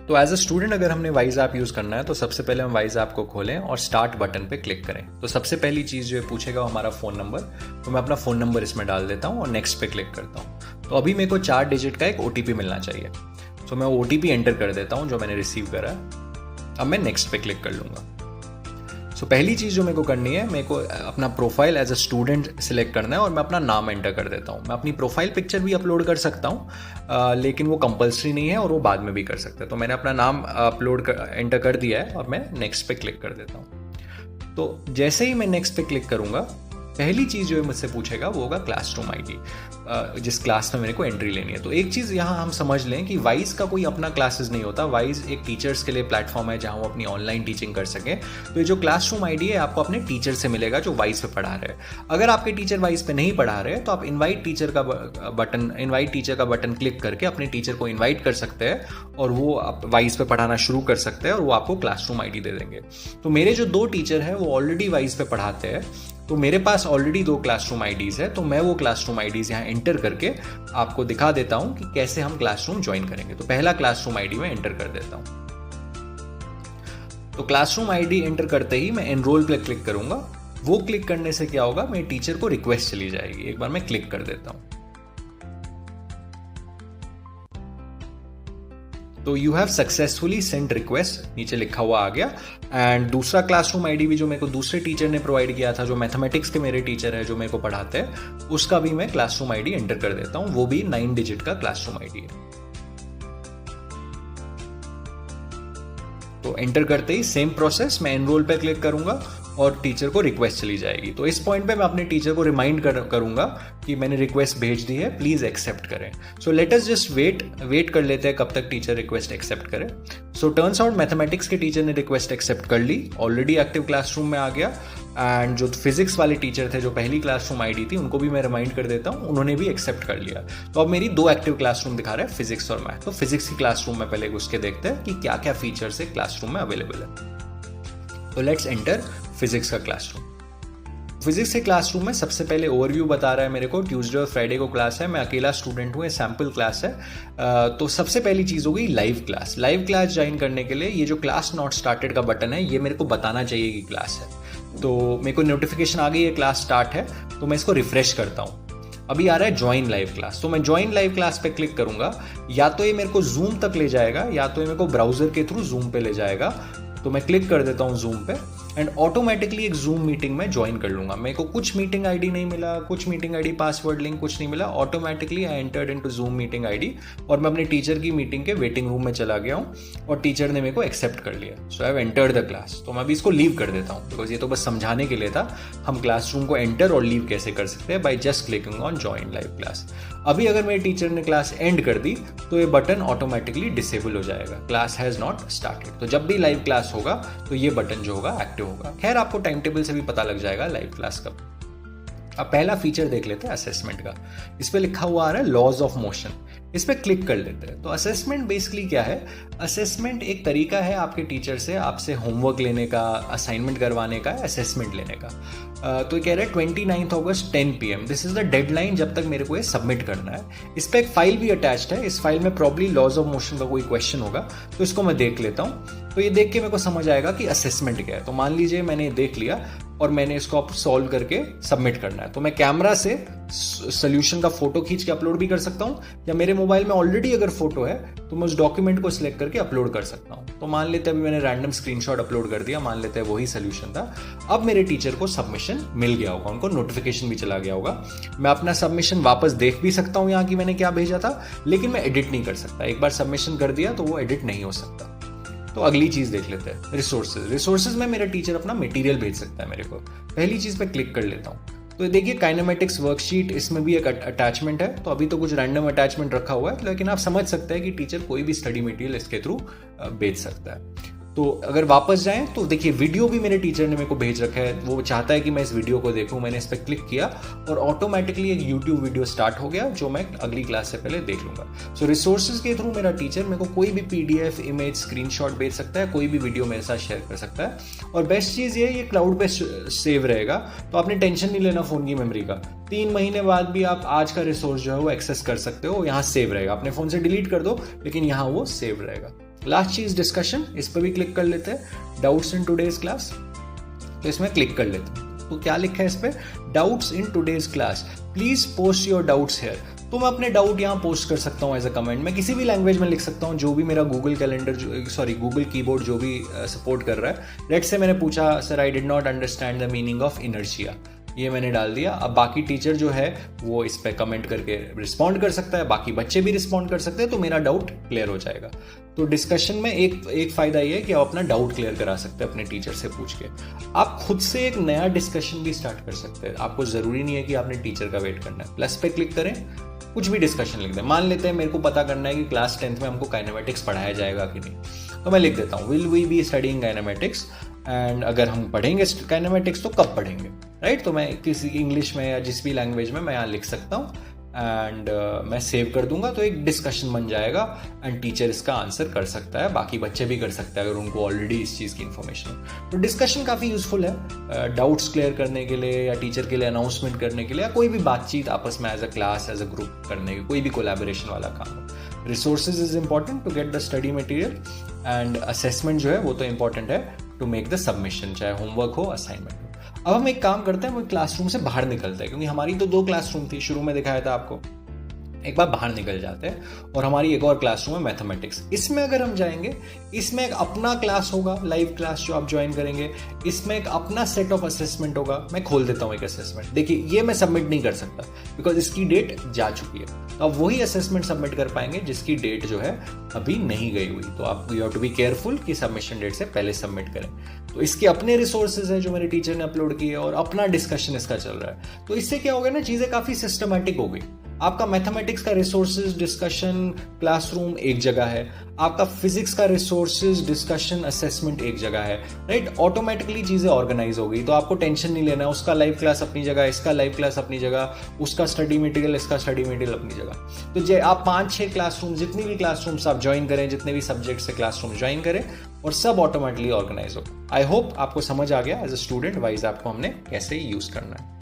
तो as a student अगर हमने वाइज ऐप यूज़ करना है तो सबसे पहले हम वाइज ऐप को खोलें और स्टार्ट बटन पे क्लिक करें। तो सबसे पहली चीज़ जो है पूछेगा वो हमारा फ़ोन नंबर, तो मैं अपना फ़ोन नंबर इसमें डाल देता हूँ और नेक्स्ट पे क्लिक करता हूँ। तो अभी मेरे को 4 डिजिट का एक OTP मिलना चाहिए, तो मैं OTP एंटर कर देता हूँ जो मैंने रिसीव करा है। अब मैं नेक्स्ट पे क्लिक कर लूँगा। सो पहली चीज़ जो मेरे को करनी है, मेरे को अपना profile as a student select करना है और मैं अपना नाम एंटर कर देता हूँ। मैं अपनी प्रोफाइल पिक्चर भी अपलोड कर सकता हूँ, लेकिन वो कंपलसरी नहीं है और वो बाद में भी कर सकते हैं। तो मैंने अपना नाम एंटर कर दिया है और मैं नेक्स्ट पे क्लिक कर देता हूँ। तो जैसे ही मैं नेक्स्ट पे क्लिक करूँगा, पहली चीज़ जो है मुझसे पूछेगा वो होगा क्लासरूम ID, जिस क्लास में मेरे को एंट्री लेनी है। तो एक चीज़ यहाँ हम समझ लें कि वाइज का कोई अपना क्लासेस नहीं होता। वाइज एक टीचर्स के लिए प्लेटफॉर्म है जहाँ वो अपनी ऑनलाइन टीचिंग कर सकें। तो ये जो क्लासरूम ID है आपको अपने टीचर से मिलेगा जो वाइज पे पढ़ा रहे हैं। अगर आपके टीचर वाइज पे नहीं पढ़ा रहे तो आप इन्वाइट टीचर का बटन क्लिक करके अपने टीचर को इन्वाइट कर सकते हैं और वो आप वाइज पे पढ़ाना शुरू कर सकते हैं और वो आपको क्लासरूम ID दे देंगे। तो मेरे जो 2 टीचर हैं वो ऑलरेडी वाइज पे पढ़ाते हैं, तो मेरे पास ऑलरेडी 2 क्लासरूम IDs है। तो मैं वो क्लासरूम IDs यहाँ एंटर करके आपको दिखा देता हूँ कि कैसे हम क्लासरूम ज्वाइन करेंगे। तो पहला क्लासरूम ID मैं एंटर कर देता हूँ। तो क्लासरूम ID एंटर करते ही मैं एनरोल पे क्लिक करूंगा। वो क्लिक करने से क्या होगा, मेरे टीचर को रिक्वेस्ट चली जाएगी। एक बार मैं क्लिक कर देता हूँ। तो you have successfully send request नीचे लिखा हुआ आ गया। एंड दूसरा क्लासरूम ID भी जो मेरे को दूसरे टीचर ने प्रोवाइड किया था, जो मैथमेटिक्स के मेरे टीचर है जो मेरे को पढ़ाते हैं, उसका भी मैं क्लासरूम ID एंटर कर देता हूं। वो भी 9 डिजिट का क्लासरूम ID है। तो एंटर करते ही सेम प्रोसेस, मैं एनरोल पे क्लिक करूंगा और टीचर को रिक्वेस्ट चली जाएगी। तो इस पॉइंट पे मैं अपने टीचर को रिमाइंड करूंगा कि मैंने रिक्वेस्ट भेज दी है, प्लीज एक्सेप्ट करें। So let us just wait कर लेते हैं कब तक टीचर रिक्वेस्ट एक्सेप्ट करे। सो टर्न्स आउट मैथमेटिक्स के टीचर ने रिक्वेस्ट एक्सेप्ट कर ली, ऑलरेडी एक्टिव क्लासरूम में आ गया। एंड जो फिजिक्स वाले टीचर थे जो पहली क्लासरूम ID थी, उनको भी मैं रिमाइंड कर देता हूँ, उन्होंने भी एक्सेप्ट कर लिया। तो अब मेरी 2 एक्टिव क्लासरूम दिखा रहा है, फिजिक्स और मैथ। तो फिजिक्स की क्लासरूम में पहले घुस के देखते हैं कि क्या क्या फीचर्स है क्लासरूम में अवेलेबल है। तो लेट्स एंटर फिजिक्स का क्लासरूम। फिजिक्स के क्लासरूम में सबसे पहले ओवरव्यू बता रहा है मेरे को, ट्यूसडे और फ्राइडे को क्लास है, मैं अकेला स्टूडेंट हूँ, ये सैम्पल क्लास है। तो सबसे पहली चीज़ हो गई live class. Live class join करने के लिए ये जो क्लास नॉट स्टार्टेड का बटन है, ये मेरे को बताना चाहिए कि क्लास है। तो मेरे को नोटिफिकेशन आ गई है क्लास स्टार्ट है, तो मैं इसको रिफ्रेश करता हूँ। अभी आ रहा है ज्वाइन लाइव क्लास, तो मैं ज्वाइन लाइव क्लास पे क्लिक करूंगा। या तो ये मेरे को जूम तक ले जाएगा या तो ये मेरे को ब्राउजर के थ्रू जूम पे ले जाएगा। तो मैं क्लिक कर देता हूँ जूम पे एंड ऑटोमेटिकली एक जूम मीटिंग में ज्वाइन कर लूंगा। मेरे को कुछ मीटिंग ID नहीं मिला, कुछ मीटिंग ID पासवर्ड लिंक कुछ नहीं मिला, automatically I entered into zoom meeting ID और मैं अपने टीचर की मीटिंग के वेटिंग रूम में चला गया हूँ और टीचर ने मेरे को एक्सेप्ट कर लिया। So I have entered the class. तो मैं अभी इसको लीव कर देता हूँ, बिकॉज ये तो बस समझाने के लिए था हम क्लासरूम को एंटर और लीव कैसे कर सकते हैं, by just clicking on join live class. अभी अगर मेरे टीचर ने क्लास एंड कर दी तो ये बटन ऑटोमेटिकली डिसेबल हो जाएगा, क्लास हैज नॉट स्टार्टेड। तो जब भी लाइव क्लास होगा तो ये बटन जो होगा एक्टिव होगा। खैर आपको टाइम टेबल से भी पता लग जाएगा लाइव क्लास कब। अब पहला फीचर देख लेते हैं असेसमेंट का। इस पे लिखा हुआ आ रहा है लॉज ऑफ मोशन, इस पे क्लिक कर लेते हैं। तो असेसमेंट बेसिकली क्या है, असेसमेंट एक तरीका है आपके टीचर से आपसे होमवर्क लेने का, असाइनमेंट करवाने का, असेसमेंट लेने का। तो कह रहे हैं 29 अगस्त 10 PM, this is the deadline जब तक मेरे को ये सबमिट करना है। इस पर एक फाइल भी अटैच्ड है, इस फाइल में प्रॉब्ली लॉज ऑफ मोशन का कोई क्वेश्चन होगा, तो इसको मैं देख लेता हूँ। तो ये देख के मेरे को समझ आएगा कि असेसमेंट क्या है। तो मान लीजिए मैंने देख लिया और मैंने इसको अब सॉल्व करके सबमिट करना है, तो मैं कैमरा से सोल्यूशन का फोटो खींच के अपलोड भी कर सकता हूँ, या मेरे मोबाइल में ऑलरेडी अगर फोटो है तो मैं उस डॉक्यूमेंट को सिलेक्ट करके अपलोड कर सकता हूँ। तो मान लेते हैं अभी मैंने रैंडम स्क्रीनशॉट अपलोड कर दिया, मान लेते हैं वही सोल्यूशन था। अब मेरे टीचर को सबमिशन मिल गया होगा, उनको नोटिफिकेशन भी चला गया होगा। मैं अपना सबमिशन वापस देख भी सकता हूँ यहाँ की मैंने क्या भेजा था, लेकिन मैं एडिट नहीं कर सकता। एक बार सबमिशन कर दिया तो वो एडिट नहीं हो सकता। तो अगली चीज देख लेते हैं रिसोर्सेज में मेरा टीचर अपना मटेरियल भेज सकता है मेरे को। पहली चीज पे क्लिक कर लेता हूँ। तो देखिए काइनेमेटिक्स वर्कशीट, इसमें भी एक अटैचमेंट है। तो अभी तो कुछ रैंडम अटैचमेंट रखा हुआ है, लेकिन आप समझ सकते हैं कि टीचर कोई भी स्टडी मटेरियल इसके थ्रू भेज सकता है। तो अगर वापस जाएं तो देखिए वीडियो भी मेरे टीचर ने मेरे को भेज रखा है, वो चाहता है कि मैं इस वीडियो को देखूं। मैंने इस पर क्लिक किया और ऑटोमेटिकली एक यूट्यूब वीडियो स्टार्ट हो गया जो मैं अगली क्लास से पहले देख लूंगा। सो रिसोर्सेज के थ्रू मेरा टीचर मेरे को कोई भी PDF, इमेज, स्क्रीनशॉट भेज सकता है, कोई भी वीडियो मेरे साथ शेयर कर सकता है। और बेस्ट चीज़ ये क्लाउड पे सेव रहेगा, तो आपने टेंशन नहीं लेना फ़ोन की मेमोरी का। 3 महीने बाद भी आप आज का रिसोर्स जो है वो एक्सेस कर सकते हो, यहाँ सेव रहेगा। अपने फ़ोन से डिलीट कर दो लेकिन यहाँ वो सेव रहेगा। लास्ट चीज डिस्कशन, इस पर भी क्लिक कर लेते हैं, डाउट्स इन टुडेज क्लास, तो इसमें क्लिक कर लेते हैं। तो क्या लिखा है इस पे, doubts in today's class, please post your doubts here. तो मैं अपने डाउट यहाँ पोस्ट कर सकता हूँ एज अ कमेंट, मैं किसी भी लैंग्वेज में लिख सकता हूँ जो भी मेरा गूगल कैलेंडर गूगल कीबोर्ड जो भी सपोर्ट कर रहा है। लेट्स से मैंने पूछा sir I did not understand the meaning of inertia, ये मैंने डाल दिया। अब बाकी टीचर जो है वो इस पे कमेंट करके रिस्पॉन्ड कर सकता है, बाकी बच्चे भी रिस्पॉन्ड कर सकते हैं, तो मेरा डाउट क्लियर हो जाएगा। तो डिस्कशन में एक फायदा ये है कि आप अपना डाउट क्लियर करा सकते हैं अपने टीचर से पूछ के। आप खुद से एक नया डिस्कशन भी स्टार्ट कर सकते हैं, आपको जरूरी नहीं है कि आपने टीचर का वेट करना है। प्लस पे क्लिक करें, कुछ भी डिस्कशन लिख दें। मान लेते हैं मेरे को पता करना है कि क्लास 10th में हमको काइनेमेटिक्स पढ़ाया जाएगा कि नहीं, तो मैं लिख देता हूँ will we be studying kinematics, and अगर हम पढ़ेंगे काइनेमेटिक्स तो कब पढ़ेंगे, राइट। तो मैं किसी इंग्लिश में या जिस भी लैंग्वेज में मैं यहाँ लिख सकता हूँ, एंड मैं सेव कर दूंगा, तो एक डिस्कशन बन जाएगा एंड टीचर इसका आंसर कर सकता है, बाकी बच्चे भी कर सकते हैं अगर उनको ऑलरेडी इस चीज़ की इन्फॉर्मेशन है। तो डिस्कशन काफ़ी यूजफुल है डाउट्स क्लियर करने के लिए, या टीचर के लिए अनाउंसमेंट करने के लिए, या कोई भी बातचीत आपस में as a class as a group करने की, कोई भी कोलैबोरेशन वाला काम हो। Resources is important to get the study material, and assessment जो है वो तो इंपॉर्टेंट है टू मेक द सबमिशन, चाहे होमवर्क हो असाइनमेंट हो। अब हम एक काम करते हैं, वो क्लासरूम से बाहर निकलते हैं, क्योंकि हमारी तो 2 क्लासरूम थी, शुरू में दिखाया था आपको। एक बार बाहर निकल जाते हैं और हमारी एक और क्लासरूम है मैथमेटिक्स। इसमें अगर हम जाएंगे, इसमें एक अपना क्लास होगा, लाइव क्लास जो आप ज्वाइन करेंगे, इसमें एक अपना सेट ऑफ असेसमेंट होगा। मैं खोल देता हूँ एक असेसमेंट, देखिए ये मैं सबमिट नहीं कर सकता बिकॉज इसकी डेट जा चुकी है। तो आप वही असेसमेंट सबमिट कर पाएंगे जिसकी डेट जो है अभी नहीं गई हुई। तो आप you have to be careful कि सबमिशन डेट से पहले सबमिट करें। तो इसके अपने रिसोर्सेज हैं जो मेरे टीचर ने अपलोड किए, और अपना डिस्कशन इसका चल रहा है। तो इससे क्या हो गया ना, चीजें काफी सिस्टमैटिक हो गई। आपका मैथमेटिक्स का रिसोर्सेज डिस्कशन क्लासरूम एक जगह है, आपका फिजिक्स का रिसोर्सेज डिस्कशन असेसमेंट एक जगह है, राइट। ऑटोमेटिकली चीजें ऑर्गेनाइज हो गई, तो आपको टेंशन नहीं लेना है। उसका लाइव क्लास अपनी जगह, इसका लाइव क्लास अपनी जगह, उसका स्टडी मटेरियल, इसका स्टडी मटेरियल अपनी जगह। तो आप 5-6 क्लासरूम, जितनी भी क्लासरूम्स आप ज्वाइन करें, जितने भी सब्जेक्ट से क्लासरूम ज्वाइन करें, और सब ऑटोमेटिकली ऑर्गेनाइज हो। आई होप आपको समझ आ गया एज अ स्टूडेंट वाइज आपको हमने कैसे यूज करना है।